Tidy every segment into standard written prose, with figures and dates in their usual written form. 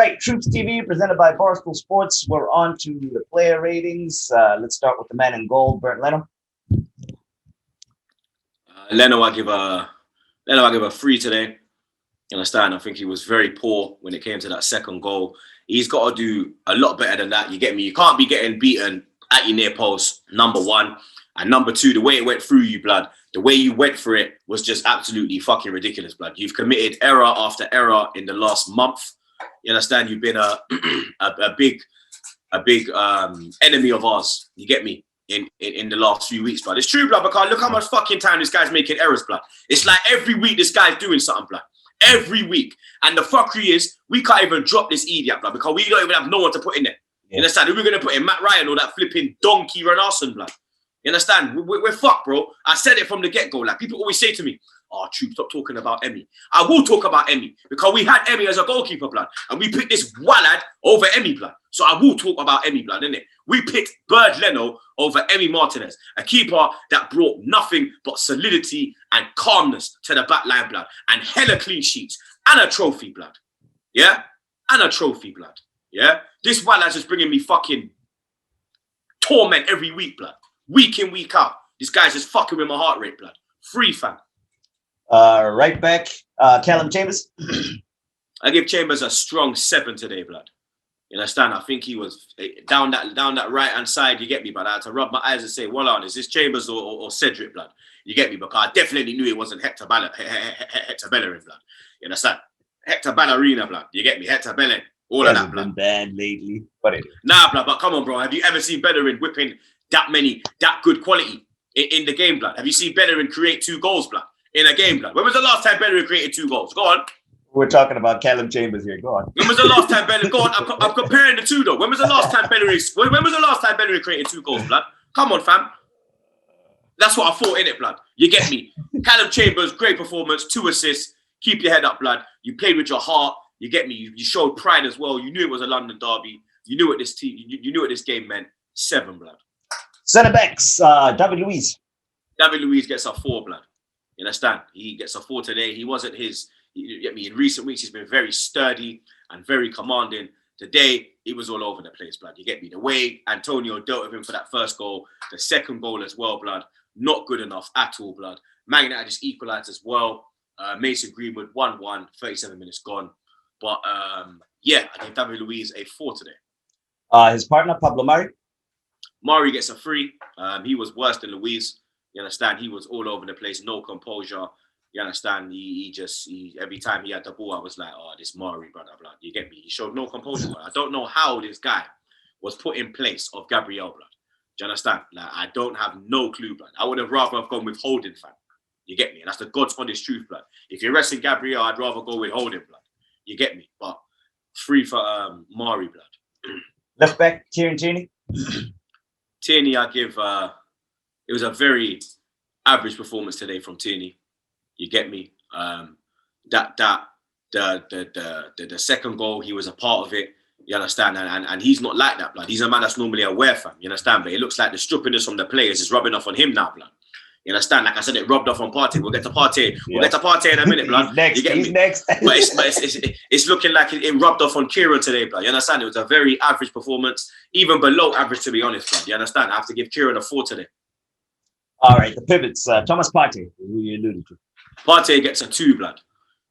right, TroopzTV presented by Barstool Sports. We're on to the player ratings. Let's start with the man in gold, Bernd Leno. Leno, I give a 3 today. You understand? I think he was very poor when it came to that second goal. He's got to do a lot better than that. You get me? You can't be getting beaten at your near post, number one. And number two, the way it went through you, blood, the way you went for it was just absolutely fucking ridiculous, blood. You've committed error after error in the last month. You understand? You've been a big enemy of ours. You get me? In the last few weeks, blood. It's true, blood, because look how much fucking time this guy's making errors, blood. It's like every week this guy's doing something, blood. Every week. And the fuckery is, we can't even drop this idiot, blood, because we don't even have no one to put in there. You understand? Who are we going to put in? Matt Ryan or that flipping donkey Renarson, blood? You understand? We're fucked, bro. I said it from the get-go. Like, people always say to me, oh, Troop, stop talking about Emmy. I will talk about Emmy because we had Emmy as a goalkeeper, blood. And we picked this wallad over Emmy, blood. So I will talk about Emmy, blood, innit? We picked Bernd Leno over Emmy Martinez, a keeper that brought nothing but solidity and calmness to the back line, blood. And hella clean sheets and a trophy, blood. Yeah? And a trophy, blood. Yeah? This wallad's just bringing me fucking torment every week, blood. Week in, week out. This guy's just fucking with my heart rate, blood. Free, fam. Right back, Callum Chambers. I give Chambers a strong 7 today, blood. You understand? I think he was down that right-hand side, you get me, but I had to rub my eyes and say, well on, is this Chambers or Cedric, blood? You get me? Because I definitely knew it wasn't Hector Bellerin, blood. You understand? Hector Ballerina, blood. You get me? Hector Bellerin. All of that, blood. Been bad lately. But nah, blood, but come on, bro. Have you ever seen Bellerin whipping that good quality in the game, blood? Have you seen Bellerin create 2 goals, blood? In a game, blood. When was the last time Bellerin created 2 goals? Go on. We're talking about Callum Chambers here. Go on. When was the last time Bellerin? Go on. I'm comparing the two, though. When was the last time Bellerin? When was the last time Bellerin created 2 goals, blood? Come on, fam. That's what I thought in it, blood. You get me? Callum Chambers, great performance, 2 assists. Keep your head up, blood. You played with your heart. You get me? You showed pride as well. You knew it was a London derby. You knew what this team. You knew what this game meant. 7, blood. Centre backs. David Luiz. David Luiz gets a 4, blood. You understand? He gets a 4 today. He wasn't his. You get me? In recent weeks, he's been very sturdy and very commanding. Today, he was all over the place, blood. You get me? The way Antonio dealt with him for that first goal, the second goal as well, blood. Not good enough at all, blood. Man United just equalised as well. Mason Greenwood, 1-1, 37 minutes gone. But, yeah, I give David Luiz a 4 today. His partner, Pablo Mari. Mari gets a 3. He was worse than Luiz. You understand? He was all over the place, no composure. You understand? He every time he had the ball, I was like, oh, this Mari, brother, blood. You get me? He showed no composure. I don't know how this guy was put in place of Gabriel, blood. Do you understand? Like, I don't have no clue, blood. I would have rather have gone with Holding, fam. You get me? And that's the God's honest truth, blood. If you're resting Gabriel, I'd rather go with Holding, blood. You get me? But 3 for Mari, blood. Left back, Kieran Tierney. Tierney, I give. It was a very average performance today from Tierney. You get me? The second goal, he was a part of it. You understand? And he's not like that, blood. He's a man that's normally aware, fam. You understand? But it looks like the strippiness from the players is rubbing off on him now, blood. You understand? Like I said, it rubbed off on Partey. We'll get to Partey. We'll get to Partey in a minute, blood. He's next. You get He's me? next. But it's looking like it rubbed off on Kieran today, blood. You understand? It was a very average performance, even below average, to be honest, blood. You understand? I have to give Kieran a 4 today. All right, the pivots. Thomas Partey, who you alluded to. Partey gets a 2, blood.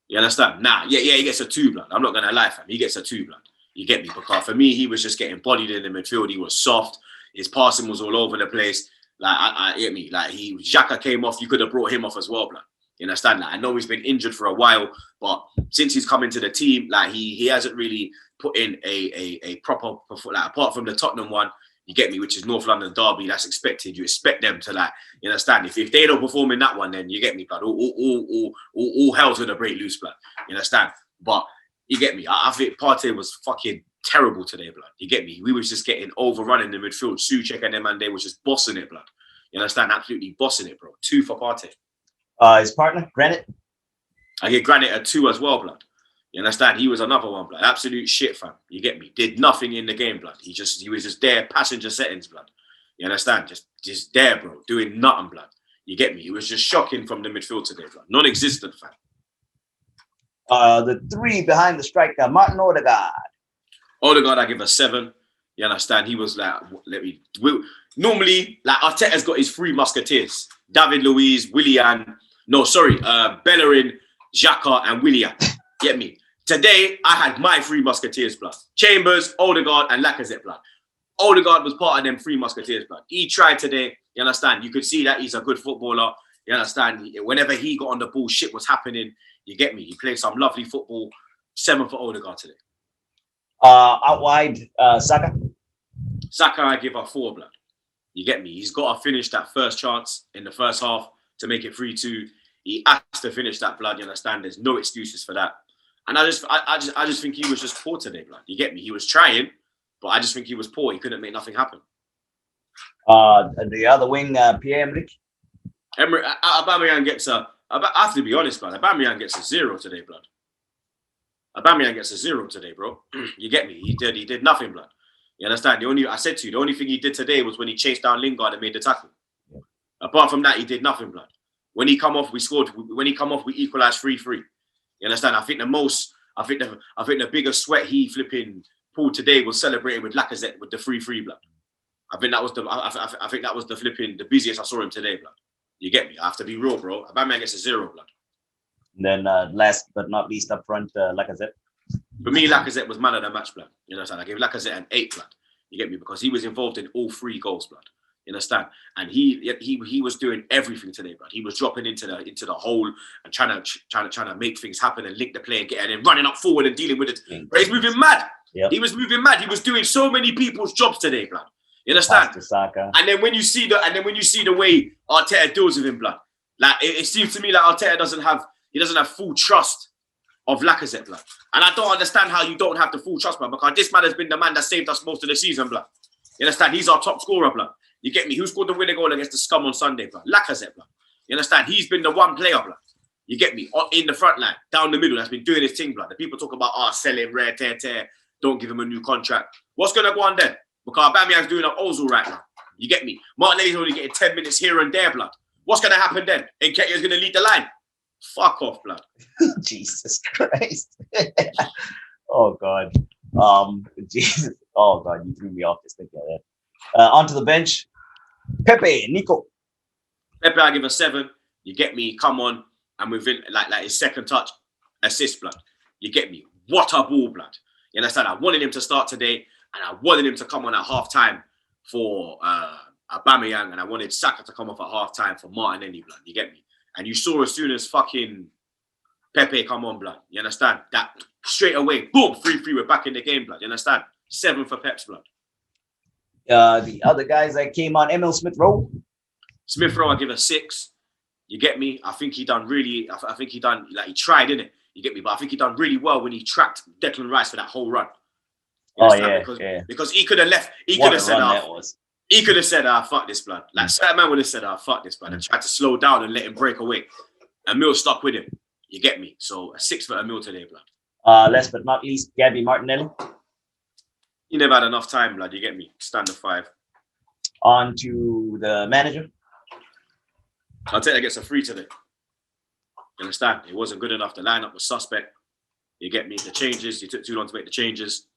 You understand? Nah, yeah, he gets a 2, blood. I'm not going to lie, fam. He gets a 2, blood. You get me? Because for me, he was just getting bodied in the midfield. He was soft. His passing was all over the place. Like, I get me? Like, Xhaka came off. You could have brought him off as well, blood. You understand? Like, I know he's been injured for a while, but since he's come into the team, like, he hasn't really put in a proper, like, apart from the Tottenham one, you get me, which is North London derby, that's expected. You expect them to, like, you understand? If they don't perform in that one, then you get me, blood. All hell's gonna break loose, blood. You understand? But you get me. I think Partey was fucking terrible today, blood. You get me? We was just getting overrun in the midfield. Souček and them, and they was just bossing it, blood. You understand? Absolutely bossing it, bro. 2 for Partey. His partner, Granit. I give Granit a 2 as well, blood. You understand? He was another one, blood. Absolute shit, fam. You get me? Did nothing in the game, blood. He was just there, passenger settings, blood. You understand? Just there, bro. Doing nothing, blood. You get me? It was just shocking from the midfield today, blood. Non-existent, fam. The 3 behind the striker, Martin Odegaard. Odegaard, I give a 7. You understand? He was like, normally, like Arteta's got his 3 musketeers: David Luiz, Bellerin, Xhaka, and Willian. Get me? Today, I had my 3 musketeers, blood. Chambers, Odegaard, and Lacazette, blood. Odegaard was part of them 3 musketeers, blood. He tried today. You understand? You could see that he's a good footballer. You understand? Whenever he got on the ball, shit was happening. You get me? He played some lovely football. 7 for Odegaard today. Out wide, Saka. Saka, I give a 4, blood. You get me? He's got to finish that first chance in the first half to make it 3-2. He has to finish that, blood. You understand? There's no excuses for that. And I just think he was just poor today, blood. You get me? He was trying, but I just think he was poor. He couldn't make nothing happen. The other wing, Pierre-Emerick. Aubameyang gets a. I have to be honest, blood. Aubameyang gets a 0 today, blood. Aubameyang gets a 0 today, bro. You get me? He did nothing, blood. You understand? The only thing he did today was when he chased down Lingard and made the tackle. Yeah. Apart from that, he did nothing, blood. When he come off, we scored. When he come off, we equalized 3-3. You understand? I think the biggest sweat he flipping pulled today was celebrating with Lacazette with the 3-3, blood. I think that was the flipping the busiest I saw him today, blood. You get me? I have to be real, bro. Aubameyang gets a 0, blood. And then last but not least up front, Lacazette. For me, Lacazette was man of the match, blood. You understand? I gave Lacazette an 8, blood. You get me? Because he was involved in all 3 goals, blood. You understand? And he was doing everything today, blood. He was dropping into the hole and trying to make things happen and link the play and get and then running up forward and dealing with it. But he's moving mad. Yep. He was moving mad. He was doing so many people's jobs today, blood. You understand? And then when you see the way Arteta deals with him, blood, like it seems to me like Arteta doesn't have full trust of Lacazette, blood. And I don't understand how you don't have the full trust, blood, because this man has been the man that saved us most of the season, blood. You understand? He's our top scorer, blood. You get me? Who scored the winning goal against the scum on Sunday, blood? Lacazette, blood. You understand? He's been the one player, blood. You get me? In the front line, down the middle, that's been doing his thing, blood. The people talk about, sell him, rare, tear, don't give him a new contract. What's going to go on then? Because Aubameyang's doing an Ozil right now. You get me? Martinelli's only getting 10 minutes here and there, blood. What's going to happen then? Nketiah's going to lead the line. Fuck off, blood. Jesus Christ. Oh, God. Jesus. Oh, God, you threw me off this thing. Onto the bench. Pepe, Nico. Pepe, I give a 7. You get me? Come on. And within, like his second touch, assist, blood. You get me? What a ball, blood. You understand? I wanted him to start today. And I wanted him to come on at half-time for Aubameyang. And I wanted Saka to come off at half-time for Martinelli, blood. You get me? And you saw as soon as fucking Pepe come on, blood. You understand? That straight away, boom, 3-3, we're back in the game, blood. You understand? 7 for Pep's, blood. The other guys that came on, Smith-Rowe. Smith-Rowe, I give a 6. You get me? I think he done, he tried, innit? You get me? But I think he done really well when he tracked Declan Rice for that whole run. Because he could have left. He could have said, fuck this, blood. Like, certain man would have said, fuck this, blood, and tried to slow down and let him break away. Emil stuck with him. You get me? So a 6 for Emil today, blood. Last but not least, Gabby Martinelli. He never had enough time, blood. You get me? Standard 5. On to the manager. Arteta gets a 3 today. You understand? It wasn't good enough. The lineup was suspect. You get me? The changes. He took too long to make the changes.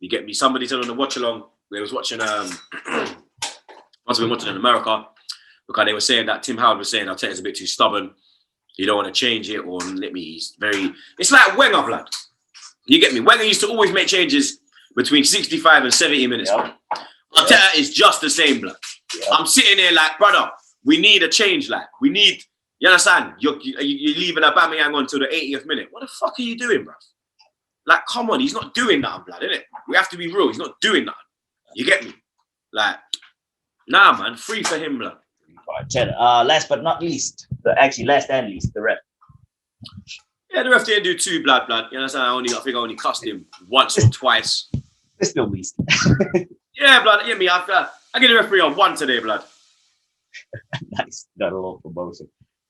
You get me? Somebody said on the watch along, we was watching must have been watching in America, because they were saying that Tim Howard was saying Arteta's a bit too stubborn. You don't want to change it, or it's like Wenger, blood. You get me? Wenger used to always make changes between 65 and 70 minutes. Yep. Arteta is just the same, blood. Yep. I'm sitting there like, brother, we need a change, like we need. You understand? You're leaving Aubameyang on to the 80th minute. What the fuck are you doing, bro? Like, come on, he's not doing nothing, blood, innit? We have to be real. He's not doing nothing. You get me? Like, nah, man. 3 for him, blood. 10. Last but not least, last and least, the ref. Yeah, the ref didn't do 2, blood. You understand? I think I only cussed him once or twice. It's still least. Yeah, blood. Yeah, me. I get the referee on 1 today, blood. Nice. Got a little promotion.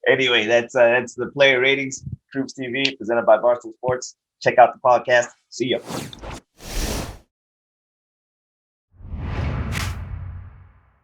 Anyway, that's the player ratings. TroopzTV, presented by Barstool Sports. Check out the podcast. See ya.